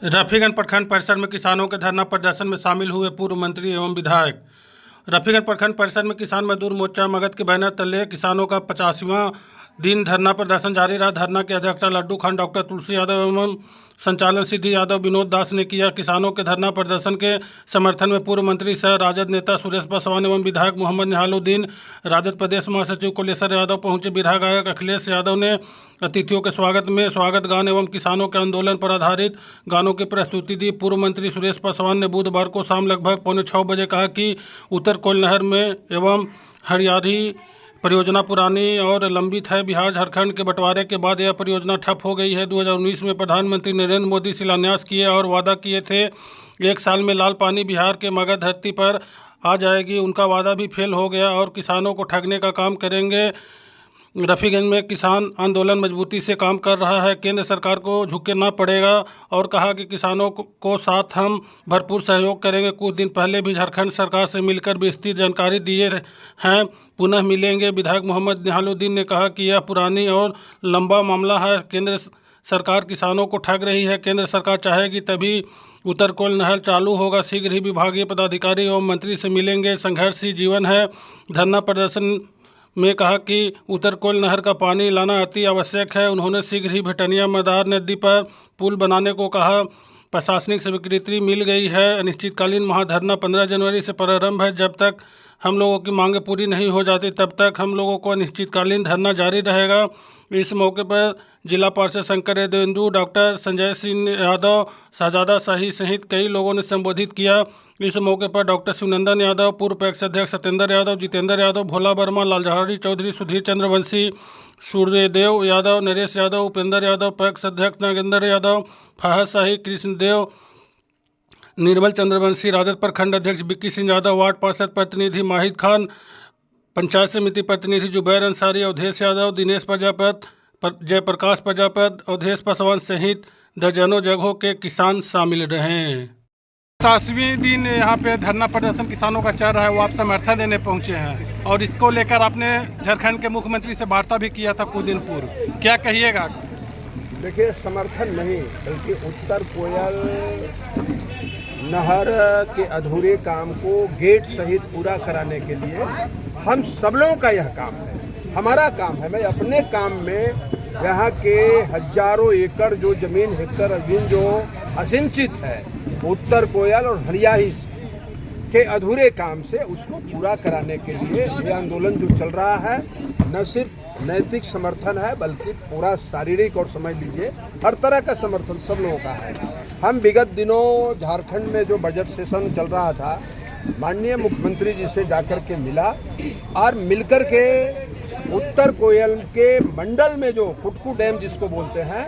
रफीगंज प्रखंड परिसर में किसानों के धरना प्रदर्शन में शामिल हुए पूर्व मंत्री एवं विधायक। रफीगंज प्रखंड परिसर में किसान मजदूर मोर्चा मगध के बैनर तले किसानों का 85वां दिन धरना प्रदर्शन जारी रहा। धरना की अध्यक्षता लड्डू खान, डॉक्टर तुलसी यादव एवं संचालन सिद्धि यादव, विनोद दास ने किया। किसानों के धरना प्रदर्शन के समर्थन में पूर्व मंत्री सह राजद नेता सुरेश पासवान एवं विधायक मोहम्मद निहालुद्दीन, राजद प्रदेश महासचिव कुलेश्वर यादव पहुंचे। विधायक गायक अखिलेश यादव ने अतिथियों के स्वागत में स्वागत गान एवं किसानों के आंदोलन पर आधारित गानों की प्रस्तुति दी। पूर्व मंत्री सुरेश पासवान ने बुधवार को शाम लगभग 5:45 बजे कहा कि उत्तर कोयल नहर में एवं हरियारी परियोजना पुरानी और लंबित है। बिहार झारखंड के बंटवारे के बाद यह परियोजना ठप हो गई है। 2019 में प्रधानमंत्री नरेंद्र मोदी शिलान्यास किए और वादा किए थे 1 साल में लाल पानी बिहार के मगध धरती पर आ जाएगी। उनका वादा भी फेल हो गया और किसानों को ठगने का काम करेंगे। रफीगंज में किसान आंदोलन मजबूती से काम कर रहा है। केंद्र सरकार को झुकना पड़ेगा और कहा कि किसानों को साथ हम भरपूर सहयोग करेंगे। कुछ दिन पहले भी झारखंड सरकार से मिलकर विस्तृत जानकारी दिए हैं, पुनः मिलेंगे। विधायक मोहम्मद निहालुद्दीन ने कहा कि यह पुरानी और लंबा मामला है। केंद्र सरकार किसानों को ठग रही है। केंद्र सरकार चाहेगी तभी उत्तर कोयल नहर चालू होगा। शीघ्र ही विभागीय पदाधिकारी एवं मंत्री से मिलेंगे। संघर्ष ही जीवन है। धरना प्रदर्शन में कहा कि उत्तर कोयल नहर का पानी लाना अति आवश्यक है। उन्होंने शीघ्र ही भेटनिया मदार नदी पर पुल बनाने को कहा। प्रशासनिक स्वीकृति मिल गई है। अनिश्चितकालीन महाधरना 15 जनवरी से प्रारंभ है। जब तक हम लोगों की मांगें पूरी नहीं हो जाती तब तक हम लोगों को अनिश्चितकालीन धरना जारी रहेगा। इस मौके पर जिला पार्षद शंकर देवेंदु, डॉक्टर संजय सिंह यादव, शहजादा शाही सहित कई लोगों ने संबोधित किया। इस मौके पर डॉक्टर शिवनंदन यादव, पूर्व पैक्स अध्यक्ष सत्येंद्र यादव, जितेंद्र यादव, भोला वर्मा, लालजहारी चौधरी, सुधीर चंद्रवंशी, सूर्यदेव यादव, नरेश यादव, उपेंद्र यादव, पैक्स अध्यक्ष नागेंद्र यादव, फहद शाही, कृष्णदेव, निर्मल चंद्रवंशी, राजद प्रखंड अध्यक्ष विक्की सिंह यादव, वार्ड पार्षद प्रतिनिधि माहिद खान, पंचायत समिति प्रतिनिधि जुबैर अंसारी, अवधेश यादव, दिनेश प्रजापत, जयप्रकाश प्रजापत, अवधेश पासवान सहित दर्जनों जगहों के किसान शामिल रहे। 50वें दिन यहाँ पे धरना प्रदर्शन किसानों का चल रहा है, वो आप समर्थन देने पहुँचे हैं और इसको लेकर आपने झारखंड के मुख्यमंत्री से वार्ता भी किया था कुछ दिन पूर्व, क्या कहिएगा? देखिए, समर्थन नहीं बल्कि उत्तर कोयल नहर के अधूरे काम को गेट सहित पूरा कराने के लिए हम सब लोगों का यह काम है, हमारा काम है। मैं अपने काम में यहाँ के हजारों एकड़ जो जमीन हेक्टर जमीन जो असिंचित है उत्तर कोयल और हरियाही के अधूरे काम से उसको पूरा कराने के लिए ये आंदोलन जो चल रहा है न सिर्फ नैतिक समर्थन है बल्कि पूरा शारीरिक और समझ लीजिए हर तरह का समर्थन सब लोगों का है। हम विगत दिनों झारखंड में जो बजट सेशन चल रहा था, माननीय मुख्यमंत्री जी से जाकर के मिला और मिलकर के उत्तर कोयल के मंडल में जो कुटकू डैम जिसको बोलते हैं,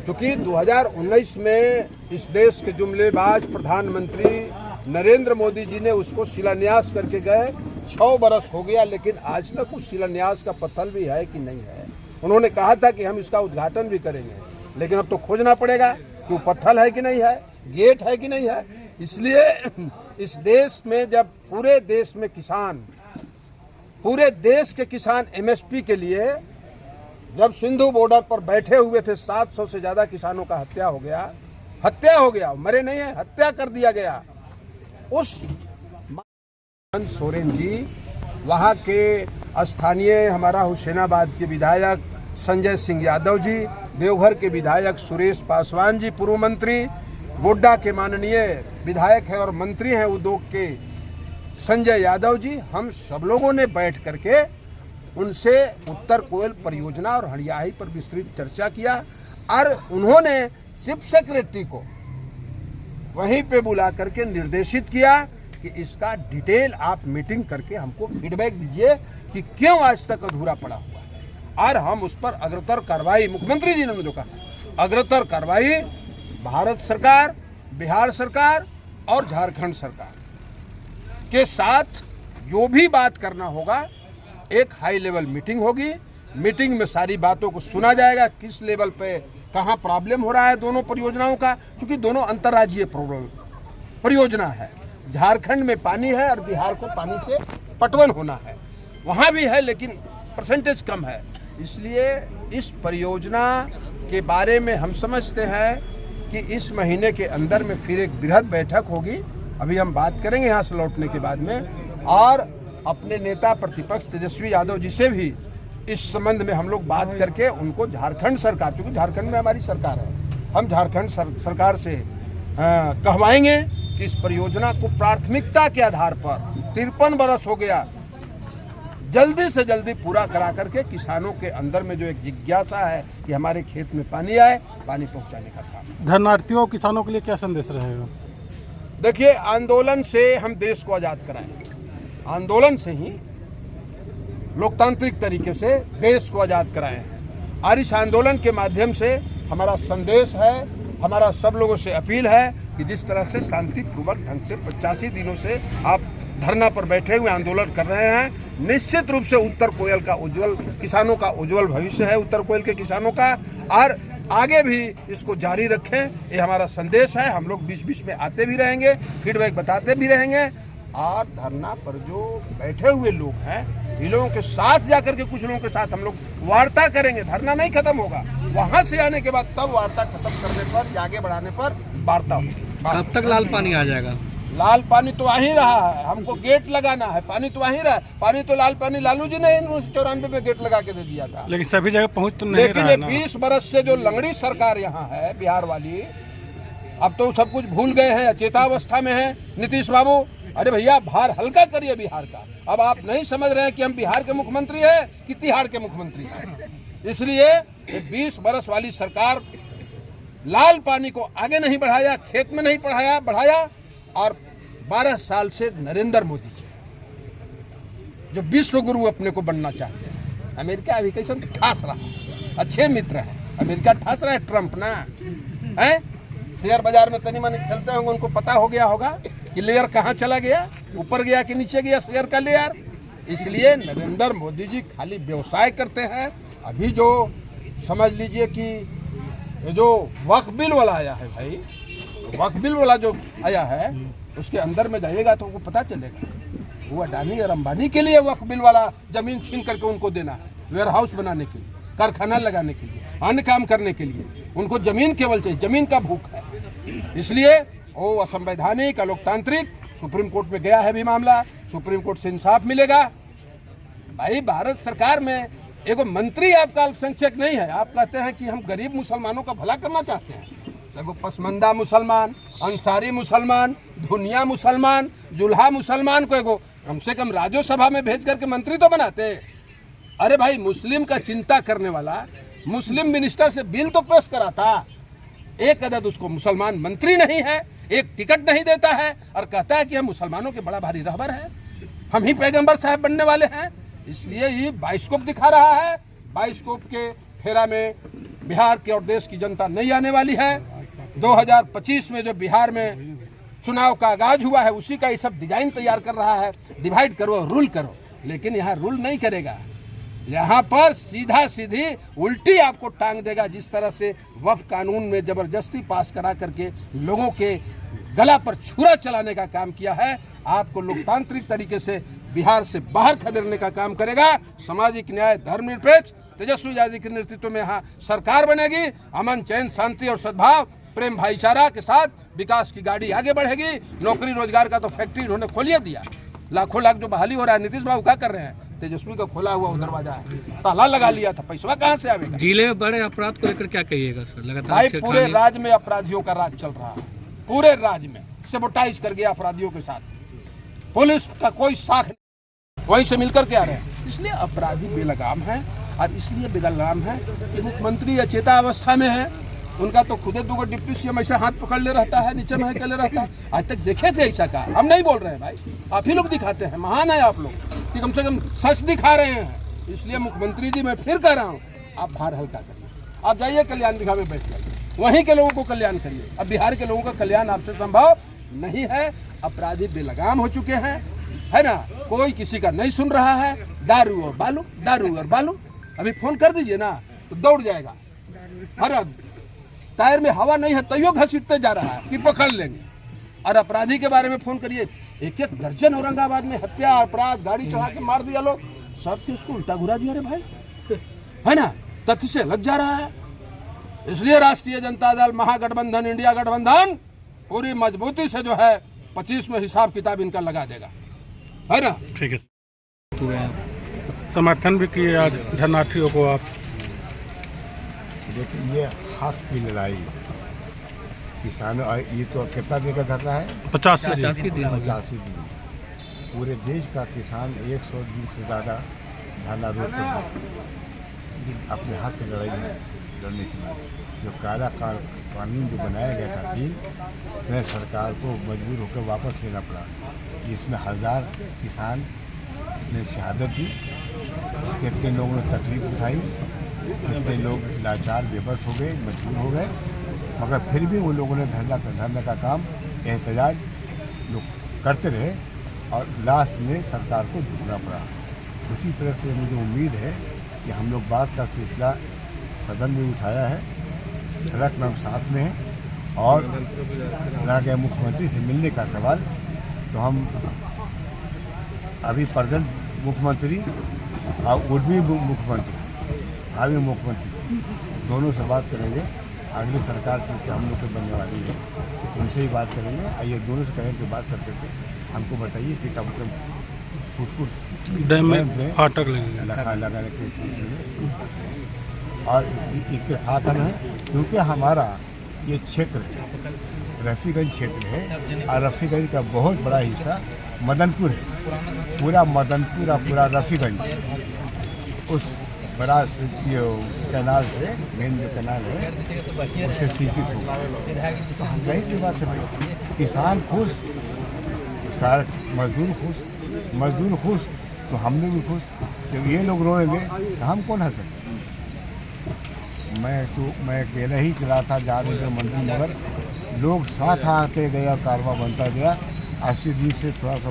क्योंकि 2019 में इस देश के जुमलेबाज प्रधानमंत्री नरेंद्र मोदी जी ने उसको शिलान्यास करके गए। 6 बरस हो गया लेकिन आज तक उस शिलान्यास का पत्थर भी है कि नहीं है। उन्होंने कहा था कि हम इसका उद्घाटन भी करेंगे, लेकिन अब तो खोजना पड़ेगा कि वो पत्थर है कि नहीं है, गेट है कि नहीं है। इसलिए इस देश में जब पूरे देश के किसान MSP के लिए जब सिंधु बॉर्डर पर बैठे हुए थे, 700 से ज़्यादा किसानों का हत्या हो गया, मरे नहीं है, हत्या कर दिया गया। उस सोरेन जी, वहाँ के स्थानीय हमारा हुसैनाबाद के विधायक संजय सिंह यादव जी, देवघर के विधायक सुरेश पासवान जी, पूर्व मंत्री, गोड्डा के माननीय विधायक हैं और मंत्री हैं उद्योग के संजय यादव जी, हम सब लोगों ने बैठ करके उनसे उत्तर कोयल परियोजना और हरियाही पर विस्तृत चर्चा किया और उन्होंने चीफ सेक्रेटरी को वहीं पे बुला करके निर्देशित किया कि इसका डिटेल आप मीटिंग करके हमको फीडबैक दीजिए कि क्यों आज तक अधूरा पड़ा हुआ है और हम उस पर अग्रतर कार्रवाई, मुख्यमंत्री जी ने जो कहा अग्रतर कार्रवाई भारत सरकार, बिहार सरकार और झारखंड सरकार के साथ जो भी बात करना होगा, एक हाई लेवल मीटिंग होगी। मीटिंग में सारी बातों को सुना जाएगा, किस लेवल पे कहाँ प्रॉब्लम हो रहा है दोनों परियोजनाओं का, क्योंकि दोनों अंतर्राज्यीय परियोजना है। झारखंड में पानी है और बिहार को पानी से पटवन होना है, वहाँ भी है लेकिन परसेंटेज कम है। इसलिए इस परियोजना के बारे में हम समझते हैं कि इस महीने के अंदर में फिर एक बृहद बैठक होगी, अभी हम बात करेंगे यहाँ से लौटने के बाद में, और अपने नेता प्रतिपक्ष तेजस्वी यादव जी से भी इस संबंध में हम लोग बात करके उनको झारखंड सरकार, क्योंकि झारखंड में हमारी सरकार है, हम झारखंड सरकार से कहवाएंगे कि इस परियोजना को प्राथमिकता के आधार पर 53 बरस हो गया, जल्दी से जल्दी पूरा करा करके किसानों के अंदर में जो एक जिज्ञासा है कि हमारे खेत में पानी आए, पानी पहुंचाने का काम। धरनार्थियों किसानों के लिए क्या संदेश रहेगा? देखिए, आंदोलन से हम देश को आज़ाद कराएंगे, आंदोलन से ही लोकतांत्रिक तरीके से देश को आज़ाद कराएं, और इस आंदोलन के माध्यम से हमारा संदेश है, हमारा सब लोगों से अपील है कि जिस तरह से शांतिपूर्वक ढंग से 85 दिनों से आप धरना पर बैठे हुए आंदोलन कर रहे हैं, निश्चित रूप से उत्तर कोयल का उज्जवल, किसानों का उज्जवल भविष्य है उत्तर कोयल के किसानों का, और आगे भी इसको जारी रखें, ये हमारा संदेश है। हम लोग बीच बीच में आते भी रहेंगे, फीडबैक बताते भी रहेंगे, और धरना पर जो बैठे हुए लोग हैं, इन लोगों के साथ जाकर के कुछ लोगों के साथ हम लोग वार्ता करेंगे। धरना नहीं खत्म होगा, वहां से आने के बाद तब वार्ता खत्म करने पर, आगे बढ़ाने पर वार्ता होगी। कब तक लाल पानी आ जाएगा? लाल पानी तो आ ही रहा है, हमको गेट लगाना है, पानी तो आ ही रहा है। पानी तो लाल पानी लालू जी ने 1994 में गेट लगा के दे दिया था, लेकिन सभी जगह पहुंच तो नहीं रहा है ना। 20 बरस से जो लंगड़ी सरकार यहाँ है बिहार वाली, अब तो सब कुछ भूल गए हैं, अचेतावस्था में है नीतीश बाबू। अरे भैया, भार हल्का करिए बिहार का। अब आप नहीं समझ रहे हैं कि हम बिहार के मुख्यमंत्री हैं कि तिहाड़ के मुख्यमंत्री हैं। इसलिए 20 बरस वाली सरकार लाल पानी को आगे नहीं बढ़ाया, खेत में नहीं बढ़ाया, और 12 साल से नरेंद्र मोदी जी जो विश्व गुरु अपने को बनना चाहते हैं, अमेरिका अभी कैसे ठास रहा, अच्छे मित्र हैं, अमेरिका ठास रहा है, ट्रंप ना है। शेयर बाजार में तनी मनी खेलते होंगे, उनको पता हो गया होगा कि लेयर कहाँ चला गया, ऊपर गया कि नीचे गया शेयर का लेयर। इसलिए नरेंद्र मोदी जी खाली व्यवसाय करते हैं। अभी जो समझ लीजिए कि ये जो वक्फ बिल वाला आया है भाई, वक्फ बिल वाला जो आया है, उसके अंदर में जाइएगा तो उनको पता चलेगा वो अडानी और अंबानी के लिए वक्फ बिल वाला जमीन छीन करके उनको देना है, वेयर हाउस बनाने के लिए, कारखाना लगाने के लिए, अन्य काम करने के लिए। उनको जमीन केवल चाहिए, जमीन का भूख है। इसलिए वो असंवैधानिक, अलोकतांत्रिक, सुप्रीम कोर्ट में गया है भी मामला, सुप्रीम कोर्ट से इंसाफ मिलेगा। भाई, भारत सरकार में एगो मंत्री आपका अल्पसंख्यक नहीं है। आप कहते हैं कि हम गरीब मुसलमानों का भला करना चाहते हैं, देखो पसमंदा मुसलमान, अंसारी मुसलमान, धुनिया मुसलमान, जुल्हा मुसलमान को एगो कम से कम राज्यसभा में भेज करके मंत्री तो बनाते। अरे भाई, मुस्लिम का चिंता करने वाला मुस्लिम मिनिस्टर से बिल तो पेश कराता, एक अदद उसको मुसलमान मंत्री नहीं है, एक टिकट नहीं देता है, और कहता है कि हम मुसलमानों के बड़ा भारी रहबर हैं, हम ही पैगंबर साहब बनने वाले हैं। इसलिए ये बाइस्कोप दिखा रहा है। बाइस्कोप के फेरा में बिहार के और देश की जनता नहीं आने वाली है। 2025 में जो बिहार में चुनाव का आगाज हुआ है, उसी का ये सब डिजाइन तैयार कर रहा है। डिवाइड करो, रूल करो, लेकिन यहाँ रूल नहीं करेगा, यहाँ पर सीधा सीधी उल्टी आपको टांग देगा। जिस तरह से वक्फ कानून में जबरदस्ती पास करा करके लोगों के गला पर छुरा चलाने का काम किया है, आपको लोकतांत्रिक तरीके से बिहार से बाहर खदेड़ने का काम करेगा। सामाजिक न्याय, धर्मनिरपेक्ष तेजस्वी यादव के नेतृत्व में यहाँ सरकार बनेगी। अमन, चैन, शांति और सद्भाव, प्रेम, भाईचारा के साथ विकास की गाड़ी आगे बढ़ेगी। नौकरी रोजगार का तो फैक्ट्री इन्होंने खोलिए दिया, लाखों लाख जो बहाली हो रहा है। नीतीश बाबू क्या कर रहे हैं? तेजस्वी का खोला हुआ दरवाजा है, ताला लगा लिया था, पैसा कहाँ से आएगा? जिले में बड़े अपराध को लेकर क्या कहिएगा सर? लगातार भाई, पूरे राज्य में अपराधियों का राज चल रहा है, पूरे राज्य में सबोटाइज कर गया अपराधियों के साथ। पुलिस का कोई साख नहीं, वहीं से मिलकर के आ रहे हैं। इसलिए अपराधी बेलगाम है, और इसलिए बेलगाम है कि मुख्यमंत्री अचेता अवस्था में है। उनका तो खुदे 2 डिप्टी सीएम ऐसे हाथ पकड़ ले रहता है, नीचे में ले रहता है। आज तक देखे थे ऐसा का? हम नहीं बोल रहे हैं भाई, आप ही लोग दिखाते हैं। महान है आप लोग कि कम से कम सच दिखा रहे हैं। इसलिए मुख्यमंत्री जी, मैं फिर कह रहा हूँ, आप भार हल्का करिए, आप जाइए कल्याण दिखा में बैठ जाइए, वहीं के लोगों को कल्याण करिए। अब बिहार के लोगों का कल्याण आपसे संभव नहीं है। अपराधी बेलगाम हो चुके हैं, है ना, कोई किसी का नहीं सुन रहा है। दारू और बालू, दारू और बालू। अभी फोन कर दीजिए ना तो दौड़ जाएगा। हर टायर में हवा नहीं है, तैयो घसीटते जा रहा है कि पकड़ लेंगे। और अपराधी के बारे में फोन करिए, 1-1 दर्जन औरंगाबाद में हत्या, अपराध, गाड़ी चढ़ा के मार दिया लोग, सब के उसको उल्टा घुरा दिया रे भाई, है ना, तथ्य से लग जा रहा है। इसलिए राष्ट्रीय जनता दल, महागठबंधन, इंडिया गठबंधन पूरी मजबूती से जो है 25 में हिसाब किताब इनका लगा देगा, है ना। ठीक है। समर्थन भी किए आज धरनार्थियों को आप? देखिए, ये हक की लड़ाई किसानों, ये तो कितना दिन का धरना है? 85 दिन 85 दिन। पूरे देश का किसान 100 दिन से ज़्यादा धरना रोक अपने हक की लड़ाई में लड़ने के लिए। जो काला कानून जो बनाया गया था बिल, उसमें सरकार को मजबूर होकर वापस लेना पड़ा। इसमें 1000 किसान ने शहादत दी, कितने लोगों ने तकलीफ उठाई, कितने लोग लाचार बेबस हो गए, मजबूर हो गए, मगर फिर भी उन लोगों ने धरने का काम, एहतजाज लोग करते रहे और लास्ट में सरकार को झुकना पड़ा। उसी तरह से मुझे उम्मीद है कि हम लोग बात का सिलसिला सदन में उठाया है, सड़क में हम साथ में हैं और रह गए मुख्यमंत्री से मिलने का सवाल, तो हम अभी प्रेजेंट मुख्यमंत्री और उर्वी मुख्यमंत्री, भावी मुख्यमंत्री दोनों से बात करेंगे। अगली सरकार चूँकि हम लोग की बनने वाली है, उनसे ही बात करेंगे। आइए दोनों से कहें कि बात करते थे, हमको बताइए कि कब कुछ डैम में फाटक लगाने के सिलसिले में। और इसके साथ हम हैं, क्योंकि हमारा ये क्षेत्र रफ़ीगंज क्षेत्र है और रफ़ीगंज का बहुत बड़ा हिस्सा मदनपुर है। पूरा मदनपुर और पूरा रफ़ीगंज उस बड़ा कैनाल से, मेन जो कैनाल है उससे सिंचित होगा। तो हम यही सी बात है, किसान खुश, सारे मजदूर खुश तो हम लोग भी खुश। जब ये लोग रोएंगे तो हम कौन हंसेंगे। मैं अकेला ही चला था जाने के मंदिर, मगर लोग साथ आते गए और कारवा बनता गया। 80 दिन से थोड़ा सा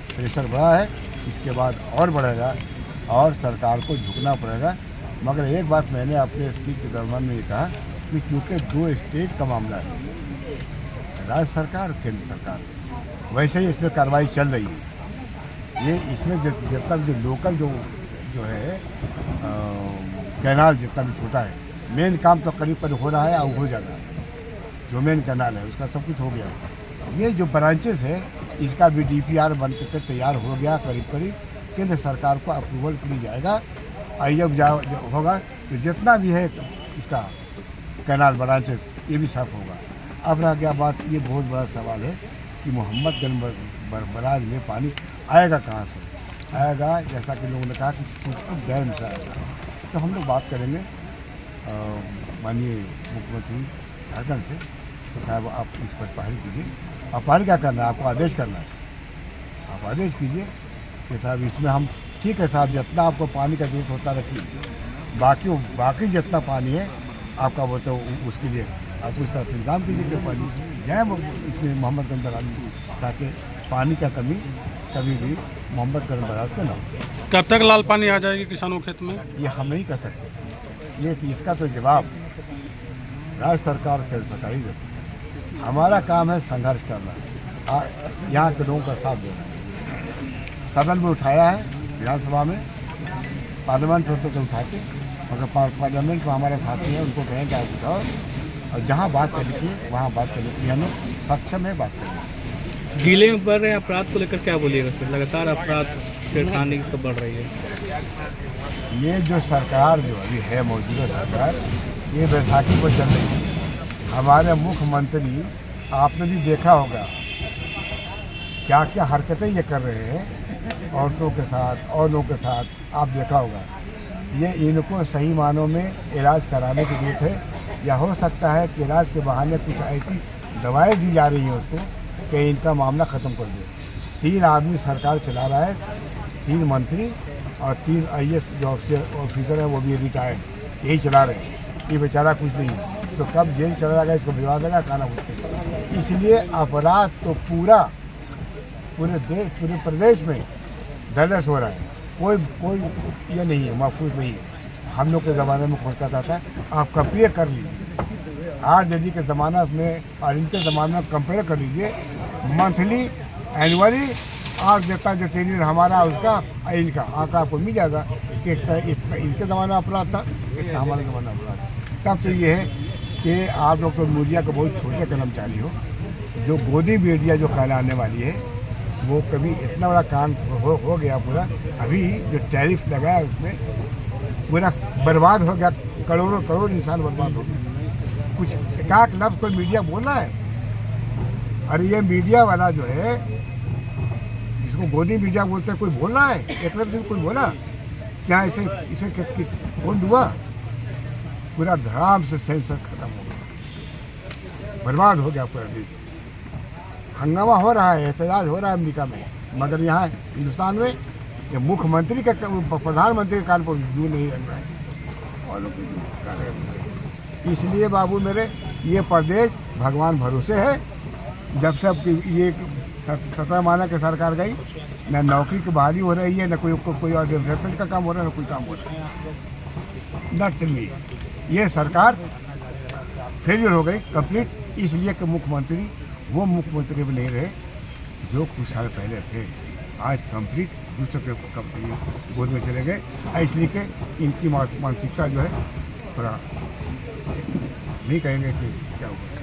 प्रेशर बढ़ा है, इसके बाद और बढ़ेगा और सरकार को झुकना पड़ेगा। मगर एक बात मैंने अपने स्पीच के दरम्यान में ये कहा कि चूँकि 2 स्टेट का मामला है, राज्य सरकार और केंद्र सरकार, वैसे ही इसमें कार्रवाई चल रही है। ये इसमें जितना भी लोकल जो है कैनाल जितना भी छोटा है, मेन काम तो करीब हो रहा है और हो जाएगा। जो मेन कैनाल है उसका सब कुछ हो गया है। ये जो ब्रांचेस है इसका भी DPR बन कर तैयार हो गया, करीब केंद्र सरकार को अप्रूवल के लिए जाएगा। और जब होगा तो जितना भी है इसका कैनाल ब्रांचेस ये भी साफ होगा। अब रह गया बात, ये बहुत बड़ा सवाल है कि मोहम्मदगंज बराज में पानी आएगा कहाँ से? आएगा जैसा कि लोगों ने कहा कि कुछ डैम से आएगा। तो हम लोग बात करेंगे माननीय मुख्यमंत्री झारखंड से, तो साहब आप इस पर पहल कीजिए। और पहल क्या करना है, आपको आदेश करना है, आप आदेश कीजिए कि साहब इसमें हम ठीक है साहब, जितना आपको पानी का जरूरत होता रखिए, बाकी जितना पानी है आपका वो तो उसके लिए आप उस तरह से इंतजाम कीजिए कि पानी जाए इसमें मोहम्मदगंज बराज में, ताकि पानी का कमी कभी भी मोहम्मदगंज बराज को ना हो। कब तक लाल पानी आ जाएगी किसानों के खेत में? ये हम नहीं कर सकते, ये इसका तो जवाब राज्य सरकार और केंद्र सरकार ही दे सकते हैं। हमारा काम है संघर्ष करना और यहाँ के लोगों का साथ देना। सदन में उठाया है, विधानसभा में, पार्लियामेंट में तो उठाते, मगर पार्लियामेंट में हमारे साथी हैं, उनको कहें कि आप उठाओ और जहाँ बात करनी चाहिए वहाँ बात करने के लिए हम सक्षम है बात करने। जिले में बढ़ रहे अपराध को लेकर क्या बोलिएगा सर? लगातार अपराध छेड़खानी सब बढ़ रही है। ये जो सरकार जो अभी है, मौजूदा सरकार, ये बैसाखी पर चल रही है। हमारे मुख्यमंत्री, आपने भी देखा होगा क्या क्या हरकतें ये कर रहे हैं औरतों के साथ और लोगों के साथ, आप देखा होगा। ये इनको सही मानों में इलाज कराने की जरूरत है, या हो सकता है कि इलाज के बहाने कुछ ऐसी दवाएं दी जा रही हैं उसको कि इनका मामला ख़त्म कर दे। 3 आदमी सरकार चला रहा है, 3 मंत्री और 3 IAS जो ऑफिसर है वो भी रिटायर्ड, यही चला रहे हैं। ये बेचारा कुछ नहीं है, तो कब जेल चला जाएगा इसको भिजवा देगा खाना कुछ। इसलिए अपराध तो पूरे प्रदेश में दलस हो रहा है। कोई ये नहीं है, महफूज नहीं है। हम लोग के ज़माने में खोज करता था, आप कंपेयर कर लीजिए RJD के ज़माना में और इनके ज़माने में कंपेयर कर लीजिए, मंथली एनुअली और जितना जो टेरियर हमारा उसका इनका आंकड़ा आपको मिल जाएगा कि इनके ज़माना अपराध था, कितना हमारे ज़माना अपराध था। तब तो ये है कि आप लोग तो मीडिया के बहुत छोटे कर्मचारी हो, जो गोदी मीडिया जो कहलाने वाली है वो कभी इतना बड़ा कांड हो गया पूरा। अभी जो टैरिफ लगा है उसमें पूरा बर्बाद हो गया, करोड़ इंसान बर्बाद हो गए। कुछ एकाक लफ्ज़ कोई मीडिया बोला है? अरे ये मीडिया वाला जो है जिसको गोदी मीडिया बोलते हैं, कोई बोला है? एक लफ्ज़ कोई बोला क्या? इसे कौन दुआ? पूरा धड़ाम से सेंसर खत्म हो गया, बर्बाद हो गया पूरा देश। हंगामा हो रहा है, एहतजाज हो रहा है अमेरिका में, मगर यहाँ हिंदुस्तान में ये मुख्यमंत्री का प्रधानमंत्री के कान पर जू नहीं लग रहा है। और लोग इसलिए बाबू मेरे ये प्रदेश भगवान भरोसे है। जब से अब ये 17 माह की सरकार गई, न नौकरी की बहाली हो रही है, न कोई और डेवलपमेंट का काम हो रहा है, न कोई काम हो रहा है। नट चलिए ये सरकार फेलियर हो गई कंप्लीट, इसलिए कि मुख्यमंत्री वो मुख्यमंत्री भी नहीं रहे जो कुछ साल पहले थे। आज कंप्लीट दूसरे के कंपनी गोद में चले गए, इसलिए कि इनकी मानसिकता जो है थोड़ा नहीं कहेंगे कि क्या होगा।